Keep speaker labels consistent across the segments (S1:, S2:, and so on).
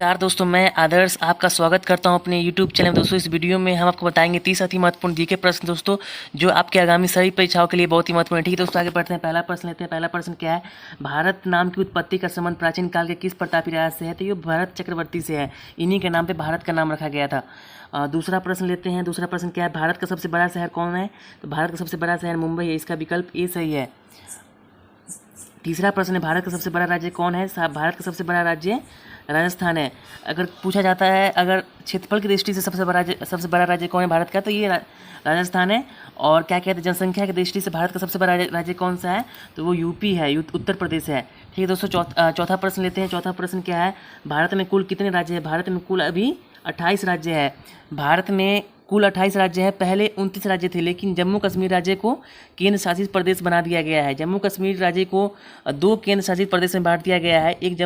S1: यार दोस्तों, मैं आदर्श आपका स्वागत करता हूं अपने YouTube चैनल में। दोस्तों, इस वीडियो में हम आपको बताएंगे 30 अति महत्वपूर्ण जीके प्रश्न दोस्तों, जो आपके आगामी सभी परीक्षाओं के लिए बहुत ही महत्वपूर्ण है। ठीक है दोस्तों, आगे बढ़ते हैं। पहला प्रश्न लेते हैं। पहला प्रश्न क्या है? भारत नाम की उत्पत्ति का संबंध प्राचीन काल के किस प्रतापी राजा से है? तो ये भरत चक्रवर्ती से है। इन्हीं के नाम पे भारत का नाम रखा गया था। दूसरा प्रश्न लेते हैं। दूसरा प्रश्न क्या है? भारत का सबसे बड़ा शहर कौन है? तो भारत का सबसे बड़ा शहर मुंबई है। इसका विकल्प ए सही है। तीसरा प्रश्न है, भारत का सबसे बड़ा राज्य कौन है? भारत का सबसे बड़ा राज्य राजस्थान है। अगर पूछा जाता है अगर क्षेत्रफल की दृष्टि से सबसे बड़ा राज्य कौन है भारत का, तो ये राजस्थान है। और क्या कहते हैं, जनसंख्या की दृष्टि से भारत का सबसे बड़ा राज्य कौन सा है? तो वो यूपी है, उत्तर प्रदेश है। ठीक है दोस्तों, चौथा प्रश्न लेते हैं। चौथा प्रश्न क्या है? भारत में कुल कितने राज्य हैं? भारत में कुल अभी 28 राज्य है। भारत में कुल 28 राज्य हैं। पहले 29 राज्य थे, लेकिन जम्मू कश्मीर राज्य को केंद्र शासित प्रदेश बना दिया गया है। जम्मू कश्मीर राज्य को दो केंद्र शासित प्रदेश में बांट दिया गया है, एक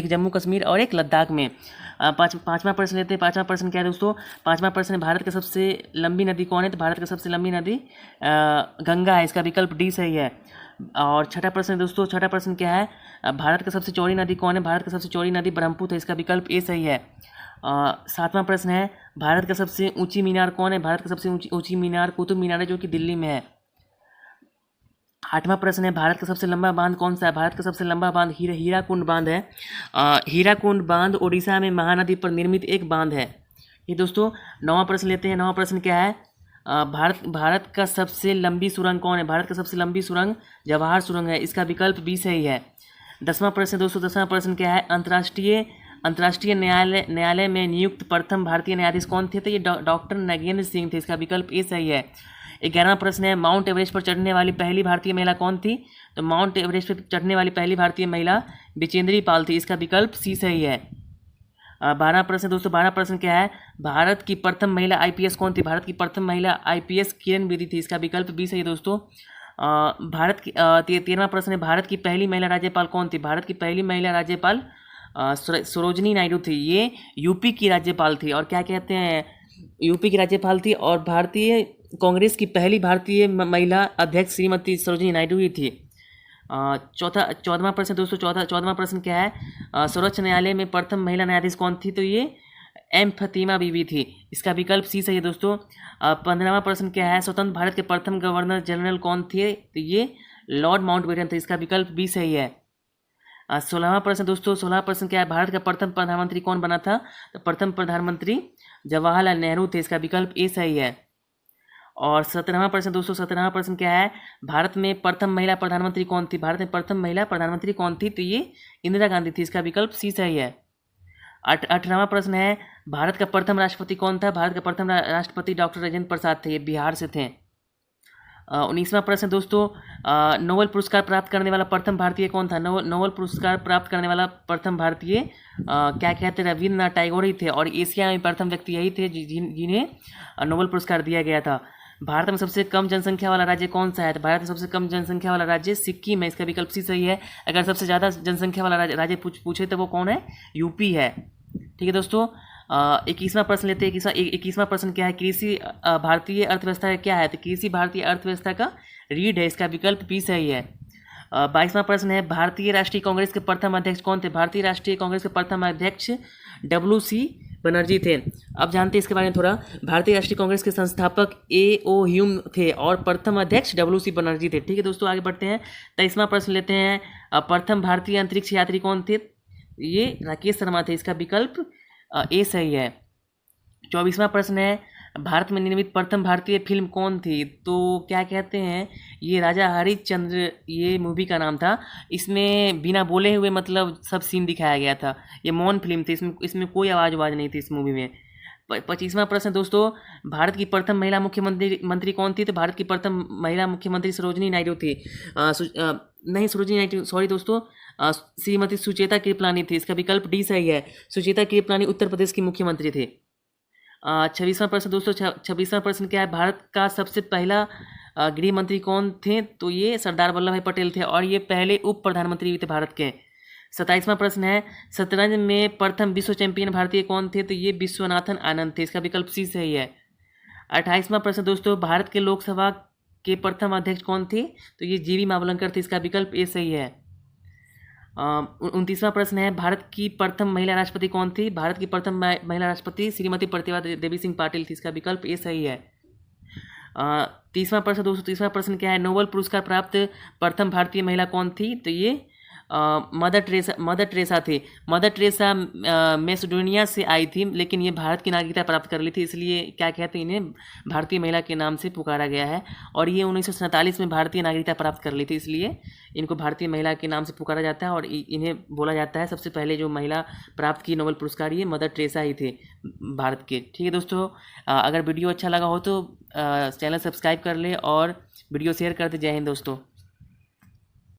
S1: जम्मू कश्मीर और एक लद्दाख में। पाँचवा प्रश्न लेते हैं। पाँचवा प्रश्न क्या है दोस्तों? पाँचवा प्रश्न है, भारत की सबसे लंबी नदी कौन है? तो भारत की सबसे लंबी नदी गंगा है। इसका विकल्प डी सही है। और छठा प्रश्न दोस्तों, छठा प्रश्न क्या है? भारत की सबसे चौड़ी नदी कौन है? भारत की सबसे चौड़ी नदी ब्रह्मपुत्र है। इसका विकल्प ए सही है। सातवां प्रश्न है, भारत का सबसे ऊंची मीनार कौन है? भारत का सबसे ऊंची मीनार कुतुब मीनार है, जो कि दिल्ली में है। आठवां प्रश्न है, भारत का सबसे लंबा बांध कौन सा है? भारत का सबसे लंबा बांध हीराकुंड बांध है। हीराकुंड बांध ओडिशा में महानदी पर निर्मित एक बांध है। ये दोस्तों, नौवां प्रश्न लेते हैं। नौवां प्रश्न क्या है? भारत का सबसे लंबी सुरंग कौन है? भारत का सबसे लंबी सुरंग जवाहर सुरंग है। इसका विकल्प बी सही है। दसवां प्रश्न दोस्तों, दसवां प्रश्न क्या है? अंतर्राष्ट्रीय न्यायालय में नियुक्त प्रथम भारतीय न्यायाधीश कौन थे? तो ये डॉक्टर नागेंद्र सिंह थे। इसका विकल्प ए सही है। 11वां प्रश्न है, माउंट एवरेस्ट पर चढ़ने वाली पहली भारतीय महिला कौन थी? तो माउंट एवरेस्ट पर चढ़ने वाली पहली भारतीय महिला बिचेंद्री पाल थी। इसका विकल्प सी सही है। 12वां प्रश्न दोस्तों, 12वां प्रश्न क्या है? भारत की प्रथम महिला आईपीएस कौन थी? भारत की प्रथम महिला आईपीएस किरण बेदी थी। इसका विकल्प बी सही है दोस्तों। भारत की 13वां प्रश्न है, भारत की पहली महिला राज्यपाल कौन थी? भारत की पहली महिला राज्यपाल सरोजनी नायडू थी। ये यूपी की राज्यपाल थी। और क्या कहते हैं, यूपी की राज्यपाल थी। और भारतीय कांग्रेस की पहली भारतीय महिला अध्यक्ष श्रीमती सरोजनी नायडू ही थी। 14वां प्रश्न दोस्तों, 14वां प्रश्न क्या है? सर्वोच्च न्यायालय में प्रथम महिला न्यायाधीश कौन थी? तो ये एम फतीमा बीवी थी। इसका विकल्प सी सही है दोस्तों। 15वां प्रश्न क्या है? स्वतंत्र भारत के प्रथम गवर्नर जनरल कौन थे? तो ये लॉर्ड माउंटबेटन थे। इसका विकल्प बी सही है। 16वां प्रश्न दोस्तों, 16वां प्रश्न क्या है? भारत का प्रथम प्रधानमंत्री कौन बना था? तो प्रथम प्रधानमंत्री जवाहरलाल नेहरू थे। इसका विकल्प ए सही है। और 17वां प्रश्न दोस्तों, 17वां प्रश्न क्या है? भारत में प्रथम महिला प्रधानमंत्री कौन थी? भारत में प्रथम महिला प्रधानमंत्री कौन थी? तो ये इंदिरा गांधी थी। इसका विकल्प सी सही है। 18वां प्रश्न है, भारत का प्रथम राष्ट्रपति कौन था? भारत का प्रथम राष्ट्रपति डॉक्टर राजेंद्र प्रसाद थे। ये बिहार से थे। 19वां प्रश्न दोस्तों, नोबेल पुरस्कार प्राप्त करने वाला प्रथम भारतीय कौन था? नोबेल पुरस्कार प्राप्त करने वाला प्रथम भारतीय क्या कहते हैं, रविन्द्रनाथ टैगोर ही थे। और एशिया में प्रथम व्यक्ति यही थे जिन्हें नोबेल पुरस्कार दिया गया था। भारत में सबसे कम जनसंख्या वाला राज्य कौन सा है? तो भारत में सबसे कम जनसंख्या वाला राज्य सिक्किम है। इसका विकल्प सी सही है। अगर सबसे ज़्यादा जनसंख्या वाला राज्य पूछे तो वो कौन है? यूपी है। ठीक है दोस्तों, 21वां प्रश्न लेते हैं। 21वां प्रश्न क्या है? कृषि भारतीय अर्थव्यवस्था का क्या है? तो कृषि भारतीय अर्थव्यवस्था का रीढ़ है। इसका विकल्प बी सही है। 22वां प्रश्न है, भारतीय राष्ट्रीय कांग्रेस के प्रथम अध्यक्ष कौन थे? भारतीय राष्ट्रीय कांग्रेस के प्रथम अध्यक्ष WC बनर्जी थे। अब जानते हैं इसके बारे में थोड़ा। भारतीय राष्ट्रीय कांग्रेस के संस्थापक A.O. ह्यूम थे और प्रथम अध्यक्ष WC बनर्जी थे। ठीक है दोस्तों, आगे बढ़ते हैं। 23वां प्रश्न लेते हैं, प्रथम भारतीय अंतरिक्ष यात्री कौन थे? ये राकेश शर्मा थे। इसका विकल्प ए सही है। 24वां प्रश्न है, भारत में निर्मित प्रथम भारतीय फिल्म कौन थी? तो क्या कहते हैं, ये राजा हरिश्चंद्र ये मूवी का नाम था। इसमें बिना बोले हुए मतलब सब सीन दिखाया गया था। ये मौन फिल्म थी। इसमें कोई आवाज़ नहीं थी इस मूवी में। 25वां प्रश्न दोस्तों, भारत की प्रथम महिला मुख्यमंत्री कौन थी? तो भारत की प्रथम महिला मुख्यमंत्री सरोजनी नायडू थी। नहीं, सरोजनी नायडू, सॉरी दोस्तों, श्रीमती सुचेता कृपलानी थी। इसका विकल्प डी सही है। सुचेता कृपलानी उत्तर प्रदेश की मुख्यमंत्री थे। 26वां प्रश्न दोस्तों, 26वां प्रश्न क्या है? भारत का सबसे पहला गृह मंत्री कौन थे? तो ये सरदार वल्लभ भाई पटेल थे और ये पहले उप प्रधानमंत्री भी थे भारत के। 27वां प्रश्न है, शतरंज में प्रथम विश्व चैंपियन भारतीय कौन थे? तो ये विश्वनाथन आनंद थे। इसका विकल्प सी सही है। 28वां प्रश्न दोस्तों, भारत के लोकसभा के प्रथम अध्यक्ष कौन थे? तो ये जीवी मावलंकर थे। इसका विकल्प ए सही है। 29वां प्रश्न है, भारत की प्रथम महिला राष्ट्रपति कौन थी? भारत की प्रथम महिला राष्ट्रपति श्रीमती प्रतिभा देवी सिंह पाटिल थी। इसका विकल्प ए सही है। 30वां प्रश्न, 230वां प्रश्न क्या है? नोबेल पुरस्कार प्राप्त प्रथम भारतीय महिला कौन थी? तो ये मदर टेरेसा थी। मदर टेरेसा मैसेडोनिया से आई थी, लेकिन ये भारत की नागरिकता प्राप्त कर ली थी, इसलिए क्या कहते हैं, इन्हें भारतीय महिला के नाम से पुकारा गया है। और ये 1947 में भारतीय नागरिकता प्राप्त कर ली थी, इसलिए इनको भारतीय महिला के नाम से पुकारा जाता है। और इन्हें बोला जाता है सबसे पहले जो महिला प्राप्त की नोबेल पुरस्कार, ये मदर टेरेसा ही थे भारत के। ठीक है दोस्तों, अगर वीडियो अच्छा लगा हो तो चैनल सब्सक्राइब कर ले और वीडियो शेयर कर दे। जय हिंद दोस्तों।